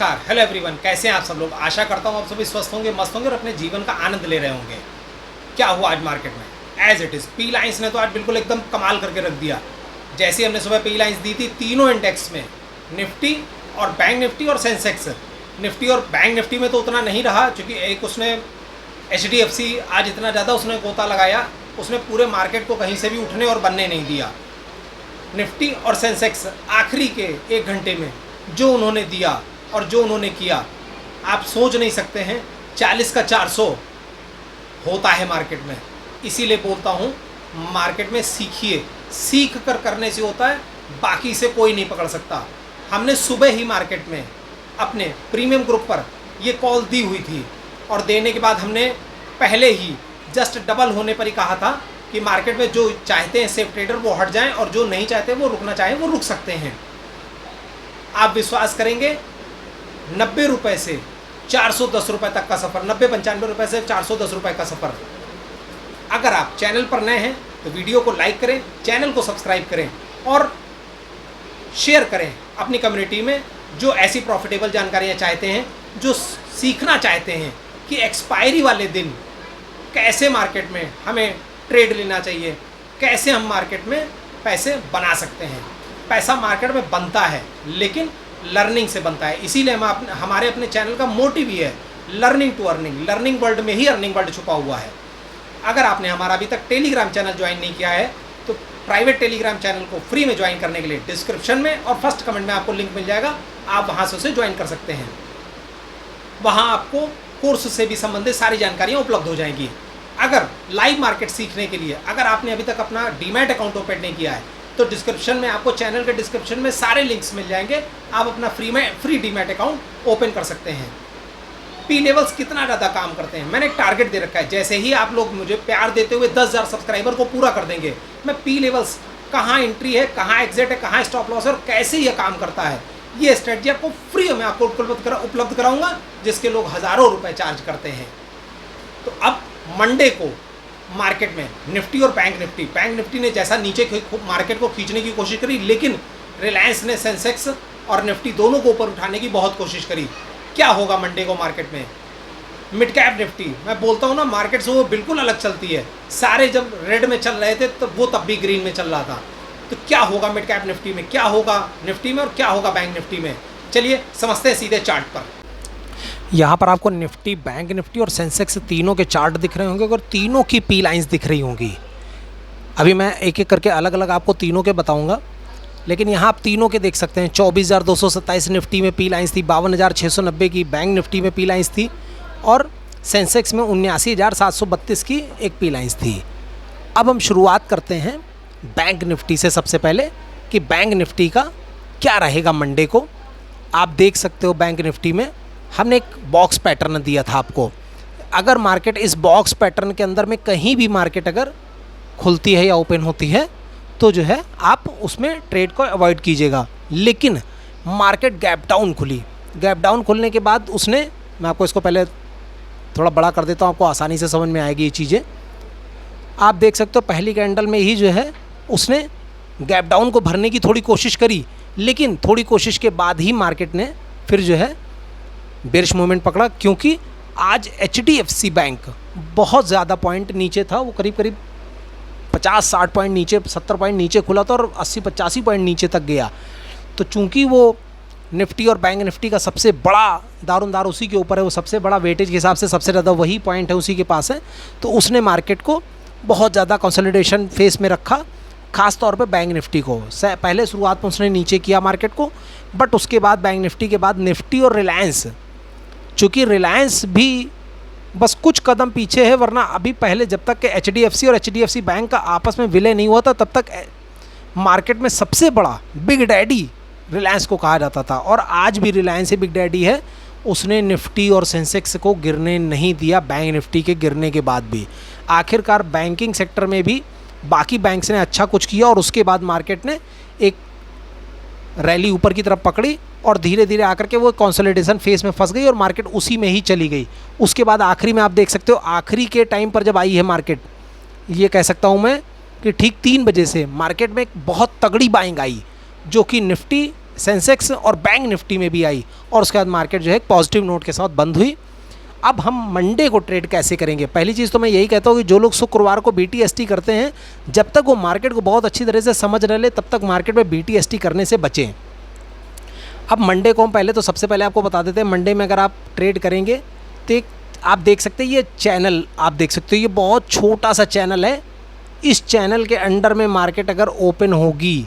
नमस्कार, hello everyone, कैसे हैं आप सब लोग। आशा करता हूँ आप सभी स्वस्थ होंगे, मस्त होंगे और अपने जीवन का आनंद ले रहे होंगे। क्या हुआ आज मार्केट में? As it is P lines ने तो आज बिल्कुल एकदम कमाल करके रख दिया। जैसे हमने सुबह पी लाइंस दी थी तीनों इंडेक्स में, निफ्टी और बैंक निफ्टी और सेंसेक्स। निफ्टी और बैंक निफ्टी में तो उतना नहीं रहा, क्योंकि एक उसने HDFC आज इतना ज़्यादा उसने गोता लगाया, उसने पूरे मार्केट को कहीं से भी उठने और बनने नहीं दिया। निफ्टी और सेंसेक्स आखिरी के 1 घंटे में जो उन्होंने दिया और जो उन्होंने किया, आप सोच नहीं सकते हैं। 40 का 400 होता है मार्केट में। इसीलिए बोलता हूँ मार्केट में सीखिए, सीख कर करने से होता है, बाकी से कोई नहीं पकड़ सकता। हमने सुबह ही मार्केट में अपने प्रीमियम ग्रुप पर ये कॉल दी हुई थी और देने के बाद हमने पहले ही जस्ट डबल होने पर ही कहा था कि मार्केट में जो चाहते हैं सेफ ट्रेडर वो हट जाएं और जो नहीं चाहते वो रुकना चाहें वो रुक सकते हैं। आप विश्वास करेंगे, 90 रुपये से 410 रुपये तक का सफ़र, 90-95 रुपये से 410 रुपये का सफ़र। अगर आप चैनल पर नए हैं तो वीडियो को लाइक करें, चैनल को सब्सक्राइब करें और शेयर करें अपनी कम्युनिटी में जो ऐसी प्रॉफिटेबल जानकारियाँ चाहते हैं, जो सीखना चाहते हैं कि एक्सपायरी वाले दिन कैसे मार्केट में हमें ट्रेड लेना चाहिए, कैसे हम मार्केट में पैसे बना सकते हैं। पैसा मार्केट में बनता है लेकिन लर्निंग से बनता है। इसीलिए हमारे अपने चैनल का मोटिव ही है learning to earning. Learning world में ही अर्निंग वर्ल्ड छुपा हुआ है। अगर आपने हमारा अभी तक टेलीग्राम चैनल ज्वाइन नहीं किया है तो प्राइवेट टेलीग्राम चैनल को फ्री में ज्वाइन करने के लिए डिस्क्रिप्शन में और फर्स्ट कमेंट में आपको लिंक मिल जाएगा, आप वहाँ से उसे ज्वाइन कर सकते हैं। वहाँ आपको कोर्स से भी संबंधित सारी जानकारियाँ उपलब्ध हो जाएंगी। अगर लाइव मार्केट सीखने के लिए अगर आपने अभी तक अपना डीमैट अकाउंट ओपन नहीं किया है तो डिस्क्रिप्शन में आपको, चैनल के डिस्क्रिप्शन में सारे लिंक्स मिल जाएंगे। आप अपना फ्री डीमैट अकाउंट ओपन कर सकते हैं। पी लेवल्स कितना ज़्यादा काम करते हैं, मैंने एक टारगेट दे रखा है। जैसे ही आप लोग मुझे प्यार देते हुए 10,000 सब्सक्राइबर को पूरा कर देंगे, मैं पी लेवल्स कहाँ एंट्री है, कहाँ एग्जिट है, कहाँ स्टॉप लॉस है और कैसे ये काम करता है, ये स्ट्रेटजी आपको फ्री में आपको उपलब्ध कराऊंगा, जिसके लोग हज़ारों रुपये चार्ज करते हैं। तो अब मंडे को मार्केट में निफ्टी और बैंक निफ्टी ने जैसा नीचे मार्केट को खींचने की कोशिश करी, लेकिन रिलायंस ने सेंसेक्स और निफ्टी दोनों को ऊपर उठाने की बहुत कोशिश करी। क्या होगा मंडे को मार्केट में? मिड कैप निफ्टी, मैं बोलता हूँ ना, मार्केट से वो बिल्कुल अलग चलती है। सारे जब रेड में चल रहे थे तो वो तब भी ग्रीन में चल रहा था। तो क्या होगा मिड कैप निफ्टी में, क्या होगा निफ्टी में और क्या होगा बैंक निफ्टी में? चलिए समझते हैं सीधे चार्ट पर। यहाँ पर आपको निफ्टी, बैंक निफ्टी और सेंसेक्स तीनों के चार्ट दिख रहे होंगे और तीनों की पी लाइंस दिख रही होंगी। अभी मैं एक एक करके अलग अलग आपको तीनों के बताऊंगा, लेकिन यहाँ आप तीनों के देख सकते हैं। 24,227 निफ्टी में पी लाइंस थी, 52,690 की बैंक निफ्टी में पी लाइंस थी और सेंसेक्स में 79,732 की एक पी लाइंस थी। अब हम शुरुआत करते हैं बैंक निफ्टी से सबसे पहले कि बैंक निफ्टी का क्या रहेगा मंडे को। आप देख सकते हो बैंक निफ्टी में हमने एक बॉक्स पैटर्न दिया था आपको। अगर मार्केट इस बॉक्स पैटर्न के अंदर में कहीं भी मार्केट अगर खुलती है या ओपन होती है तो जो है आप उसमें ट्रेड को अवॉइड कीजिएगा। लेकिन मार्केट गैप डाउन खुली, गैप डाउन खुलने के बाद उसने, मैं आपको इसको पहले थोड़ा बड़ा कर देता हूँ, आपको आसानी से समझ में आएगी ये चीज़ें। आप देख सकते हो पहली कैंडल में ही जो है उसने गैप डाउन को भरने की थोड़ी कोशिश करी, लेकिन थोड़ी कोशिश के बाद ही मार्केट ने फिर जो है बेरिश मूवमेंट पकड़ा, क्योंकि आज HDFC बैंक बहुत ज़्यादा पॉइंट नीचे था। वो करीब 50-60 पॉइंट नीचे, 70 पॉइंट नीचे खुला था और 80-85 पॉइंट नीचे तक गया। तो चूंकि वो निफ्टी और बैंक निफ्टी का सबसे बड़ा दारोमदार उसी के ऊपर है, वो सबसे बड़ा वेटेज के हिसाब से सबसे ज़्यादा वही पॉइंट है उसी के पास है, तो उसने मार्केट को बहुत ज़्यादा कंसोलिडेशन फेस में रखा। ख़ास तौर पे बैंक निफ्टी को पहले शुरुआत में उसने नीचे किया मार्केट को, बट उसके बाद बैंक निफ्टी के बाद निफ्टी और रिलायंस, चूँकि रिलायंस भी बस कुछ कदम पीछे है, वरना अभी पहले जब तक के HDFC और HDFC बैंक का आपस में विलय नहीं हुआ था तब तक मार्केट में सबसे बड़ा बिग डैडी रिलायंस को कहा जाता था और आज भी रिलायंस ही बिग डैडी है। उसने निफ्टी और सेंसेक्स को गिरने नहीं दिया बैंक निफ्टी के गिरने के बाद भी। आखिरकार बैंकिंग सेक्टर में भी बाकी बैंक्स ने अच्छा कुछ किया और उसके बाद मार्केट ने एक रैली ऊपर की तरफ पकड़ी और धीरे धीरे आकर के वो कंसोलिडेशन फेस में फंस गई और मार्केट उसी में ही चली गई। उसके बाद आखिरी में आप देख सकते हो, आखिरी के टाइम पर जब आई है मार्केट, ये कह सकता हूँ मैं कि ठीक 3 बजे से मार्केट में एक बहुत तगड़ी बाइंग आई, जो कि निफ्टी सेंसेक्स और बैंक निफ्टी में भी आई और उसके बाद मार्केट जो है पॉजिटिव नोट के साथ बंद हुई। अब हम मंडे को ट्रेड कैसे करेंगे? पहली चीज़ तो मैं यही कहता हूँ कि जो लोग शुक्रवार को BTST करते हैं, जब तक वो मार्केट को बहुत अच्छी तरह से समझ रह ले तब तक मार्केट में BTST करने से बचें। अब मंडे को हम पहले तो सबसे पहले आपको बता देते हैं, मंडे में अगर आप ट्रेड करेंगे तो आप देख सकते हैं ये चैनल, आप देख सकते हो ये बहुत छोटा सा चैनल है। इस चैनल के अंडर में मार्केट अगर ओपन होगी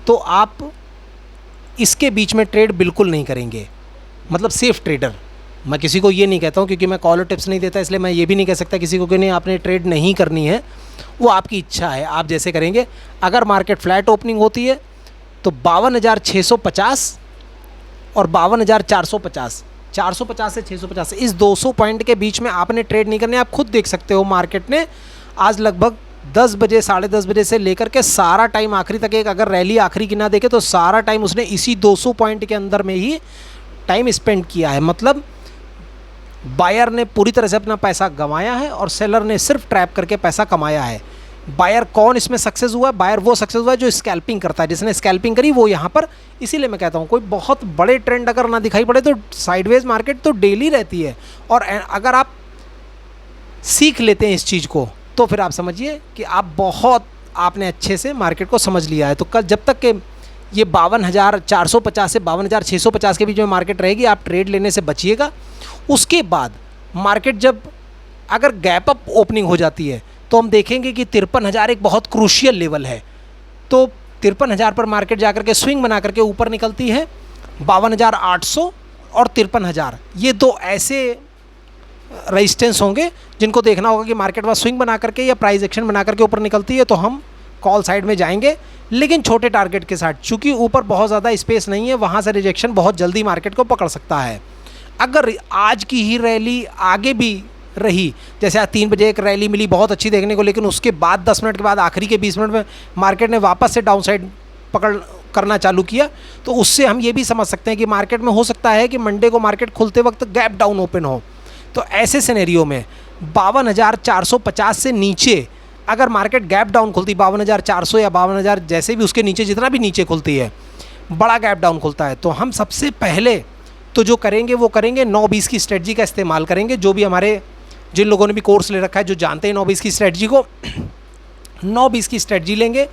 तो आप इसके बीच में ट्रेड बिल्कुल नहीं करेंगे, मतलब सेफ ट्रेडर। मैं किसी को ये नहीं कहता हूँ, क्योंकि मैं कॉल और टिप्स नहीं देता, इसलिए मैं ये भी नहीं कह सकता किसी को कि नहीं आपने ट्रेड नहीं करनी है, वो आपकी इच्छा है, आप जैसे करेंगे। अगर मार्केट फ्लैट ओपनिंग होती है तो 52,650 और 52,450, 450 से 650, इस 200 पॉइंट के बीच में आपने ट्रेड नहीं करने। आप खुद देख सकते हो मार्केट ने आज लगभग 10 बजे, 10:30 बजे से लेकर के सारा टाइम आखिरी तक, एक अगर रैली आखिरी की ना देखे तो सारा टाइम उसने इसी 200 पॉइंट के अंदर में ही टाइम स्पेंड किया है। मतलब बायर ने पूरी तरह से अपना पैसा गंवाया है और सेलर ने सिर्फ ट्रैप करके पैसा कमाया है। बायर कौन इसमें सक्सेस हुआ है? बायर वो सक्सेस हुआ है जो स्कैल्पिंग करता है, जिसने स्कैल्पिंग करी वो यहाँ पर। इसीलिए मैं कहता हूँ कोई बहुत बड़े ट्रेंड अगर ना दिखाई पड़े तो साइडवेज मार्केट तो डेली रहती है, और अगर आप सीख लेते हैं इस चीज़ को तो फिर आप समझिए कि आपने अच्छे से मार्केट को समझ लिया है। तो कल जब तक के ये 52,450 से 52,650 के बीच में मार्केट रहेगी, आप ट्रेड लेने से बचिएगा। उसके बाद मार्केट जब अगर गैप अप ओपनिंग हो जाती है तो हम देखेंगे कि 53,000 एक बहुत क्रूशियल लेवल है। तो 53,000 पर मार्केट जाकर के स्विंग बना करके ऊपर निकलती है। 52,800 और 53,000 ये दो ऐसे रेजिस्टेंस होंगे जिनको देखना होगा कि मार्केट वहाँ स्विंग बना करके या प्राइस एक्शन बना करके ऊपर निकलती है तो हम कॉल साइड में जाएंगे, लेकिन छोटे टारगेट के साथ, चूँकि ऊपर बहुत ज़्यादा स्पेस नहीं है, वहाँ से रिजेक्शन बहुत जल्दी मार्केट को पकड़ सकता है। अगर आज की ही रैली आगे भी रही, जैसे आज 3 बजे एक रैली मिली बहुत अच्छी देखने को, लेकिन उसके बाद 10 मिनट के बाद आखिरी के 20 मिनट में मार्केट ने वापस से डाउन साइड पकड़ करना चालू किया, तो उससे हम ये भी समझ सकते हैं कि मार्केट में हो सकता है कि मंडे को मार्केट खुलते वक्त गैप डाउन ओपन हो। तो ऐसे सिनेरियो में 52,450 से नीचे अगर मार्केट गैप डाउन खुलती, 52,400 या 52,000 जैसे भी उसके नीचे जितना भी नीचे खुलती है, बड़ा गैप डाउन खुलता है, तो हम सबसे पहले तो जो करेंगे वो करेंगे 9-20 की स्ट्रेटजी का इस्तेमाल करेंगे। जो भी हमारे जिन लोगों ने भी कोर्स ले रखा है, जो जानते हैं 9-20 की स्ट्रेटजी को, 9-20 की स्ट्रेटजी लेंगे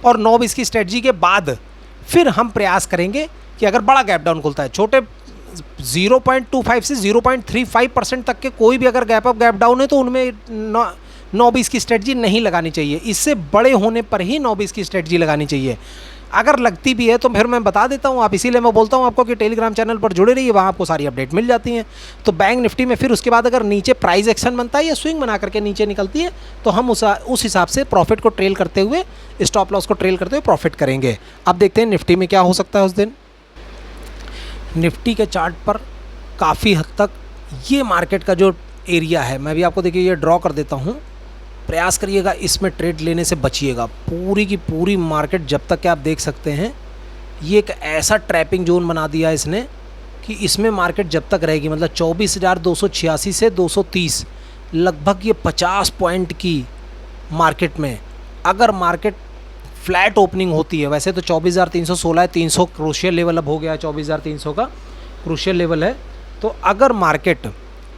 और 9-20 की स्ट्रेटजी के बाद फिर हम प्रयास करेंगे कि अगर बड़ा गैप डाउन खुलता है, छोटे 0.25 से 0.35% तक के कोई भी अगर गैप अप गैप डाउन है तो उनमें 9-20 की स्ट्रेटजी नहीं लगानी चाहिए। इससे बड़े होने पर ही 9-20 की स्ट्रेटजी लगानी चाहिए। अगर लगती भी है तो फिर मैं बता देता हूँ, आप इसीलिए मैं बोलता हूँ आपको कि टेलीग्राम चैनल पर जुड़े रहिए, वहाँ आपको सारी अपडेट मिल जाती हैं। तो बैंक निफ्टी में फिर उसके बाद अगर नीचे प्राइस एक्शन बनता है या स्विंग बना करके नीचे निकलती है तो हम उस हिसाब से प्रॉफिट को ट्रेल करते हुए, स्टॉप लॉस को ट्रेल करते हुए प्रॉफिट करेंगे। अब देखते हैं निफ्टी में क्या हो सकता है उस दिन। निफ्टी के चार्ट पर काफ़ी हद तक ये मार्केट का जो एरिया है, मैं भी आपको देखिए ये ड्रॉ कर देता हूँ, प्रयास करिएगा इसमें ट्रेड लेने से बचिएगा। पूरी की पूरी मार्केट जब तक कि आप देख सकते हैं ये एक ऐसा ट्रैपिंग जोन बना दिया है इसने कि इसमें मार्केट जब तक रहेगी, मतलब 24,286 से 230, लगभग ये 50 पॉइंट की मार्केट में अगर मार्केट फ्लैट ओपनिंग होती है, वैसे तो 24,316 है, 300 क्रूशियल लेवल अब हो गया है, 24,300 का क्रूशियल लेवल है। तो अगर मार्केट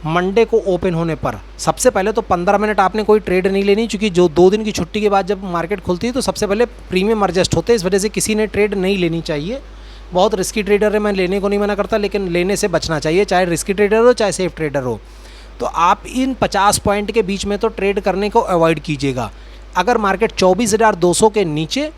मंडे को ओपन होने पर सबसे पहले तो 15 मिनट आपने कोई ट्रेड नहीं लेनी, क्योंकि जो 2 दिन की छुट्टी के बाद जब मार्केट खुलती है तो सबसे पहले प्रीमियम एडजस्ट होते हैं, इस वजह से किसी ने ट्रेड नहीं लेनी चाहिए। बहुत रिस्की ट्रेडर है, मैं लेने को नहीं मना करता, लेकिन लेने से बचना चाहिए, चाहे रिस्की ट्रेडर हो चाहे सेफ ट्रेडर हो। तो आप इन 50 पॉइंट के बीच में तो ट्रेड करने को अवॉइड कीजिएगा। अगर मार्केट 24,200 के नीचे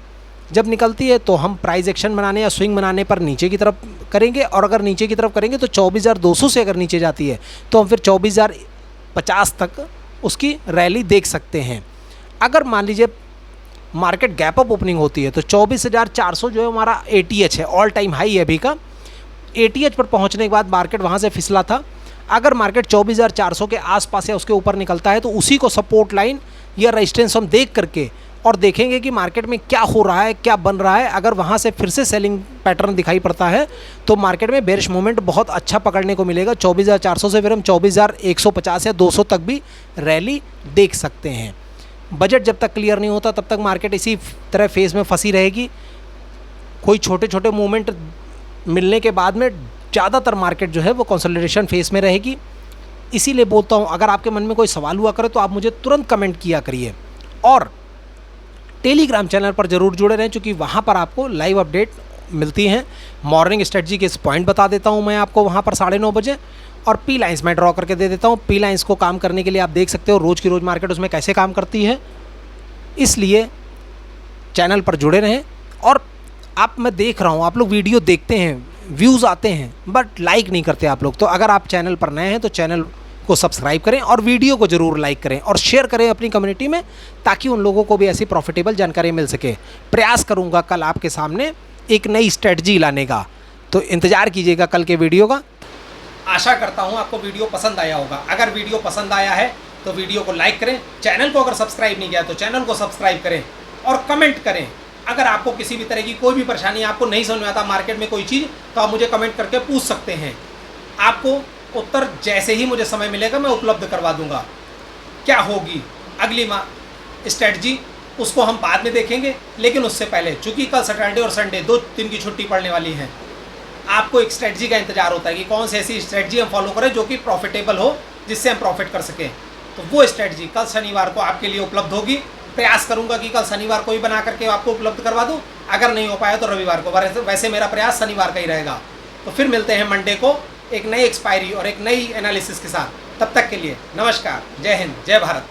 जब निकलती है तो हम प्राइस एक्शन बनाने या स्विंग बनाने पर नीचे की तरफ करेंगे, और अगर नीचे की तरफ करेंगे तो 24,200 से अगर नीचे जाती है तो हम फिर 24,050 तक उसकी रैली देख सकते हैं। अगर मान लीजिए मार्केट गैप अप ओपनिंग होती है तो 24,400 जो है हमारा ATH है, ऑल टाइम हाई है अभी का। ATH पर पहुंचने के बाद मार्केट वहां से फिसला था। अगर मार्केट 24,400 के आसपास या उसके ऊपर निकलता है तो उसी को सपोर्ट लाइन या रेजिस्टेंस हम देख करके और देखेंगे कि मार्केट में क्या हो रहा है, क्या बन रहा है। अगर वहाँ से फिर से सेलिंग पैटर्न दिखाई पड़ता है तो मार्केट में बेरिश मूवमेंट बहुत अच्छा पकड़ने को मिलेगा। 24,400 से फिर हम 24,150 या 200 तक भी रैली देख सकते हैं। बजट जब तक क्लियर नहीं होता तब तक मार्केट इसी तरह फेज में फंसी रहेगी। कोई छोटे छोटे मूवमेंट मिलने के बाद में ज़्यादातर मार्केट जो है वो कंसोलिडेशन फेस में रहेगी। इसीलिए बोलता हूँ, अगर आपके मन में कोई सवाल हुआ करे तो आप मुझे तुरंत कमेंट किया करिए, और टेलीग्राम चैनल पर ज़रूर जुड़े रहें, क्योंकि वहाँ पर आपको लाइव अपडेट मिलती हैं। मॉर्निंग स्ट्रेटजी के पॉइंट बता देता हूँ मैं आपको वहाँ पर 9:30 बजे, और पी लाइंस मैं ड्रॉ करके दे देता हूँ। पी लाइंस को काम करने के लिए आप देख सकते हो रोज़ की रोज़ मार्केट उसमें कैसे काम करती है। इसलिए चैनल पर जुड़े रहें। और मैं देख रहा हूँ आप लोग वीडियो देखते हैं, व्यूज़ आते हैं, बट लाइक नहीं करते आप लोग। तो अगर आप चैनल पर नए हैं तो चैनल को सब्सक्राइब करें और वीडियो को ज़रूर लाइक करें और शेयर करें अपनी कम्युनिटी में, ताकि उन लोगों को भी ऐसी प्रॉफिटेबल जानकारी मिल सके। प्रयास करूँगा कल आपके सामने एक नई स्ट्रेटजी लाने का, तो इंतज़ार कीजिएगा कल के वीडियो का। आशा करता हूँ आपको वीडियो पसंद आया होगा। अगर वीडियो पसंद आया है तो वीडियो को लाइक करें, चैनल को अगर सब्सक्राइब नहीं किया तो चैनल को सब्सक्राइब करें और कमेंट करें। अगर आपको किसी भी तरह की कोई भी परेशानी, आपको नहीं समझ में आता मार्केट में कोई चीज़, तो आप मुझे कमेंट करके पूछ सकते हैं। आपको उत्तर जैसे ही मुझे समय मिलेगा मैं उपलब्ध करवा दूंगा। क्या होगी अगली स्ट्रेटजी उसको हम बाद में देखेंगे, लेकिन उससे पहले चूंकि कल सैटरडे और संडे 2 दिन की छुट्टी पड़ने वाली है, आपको एक स्ट्रेटजी का इंतजार होता है कि कौन सी ऐसी स्ट्रेटजी हम फॉलो करें जो कि प्रॉफिटेबल हो, जिससे हम प्रॉफिट कर सकें। तो वो स्ट्रेटजी कल शनिवार को आपके लिए उपलब्ध होगी। प्रयास करूंगा कि कल शनिवार को ही बना करके आपको उपलब्ध करवा दूं। अगर नहीं हो पाया तो रविवार को, वैसे मेरा प्रयास शनिवार का ही रहेगा। तो फिर मिलते हैं मंडे को एक नई एक्सपायरी और एक नई एनालिसिस के साथ। तब तक के लिए नमस्कार, जय हिंद, जय भारत।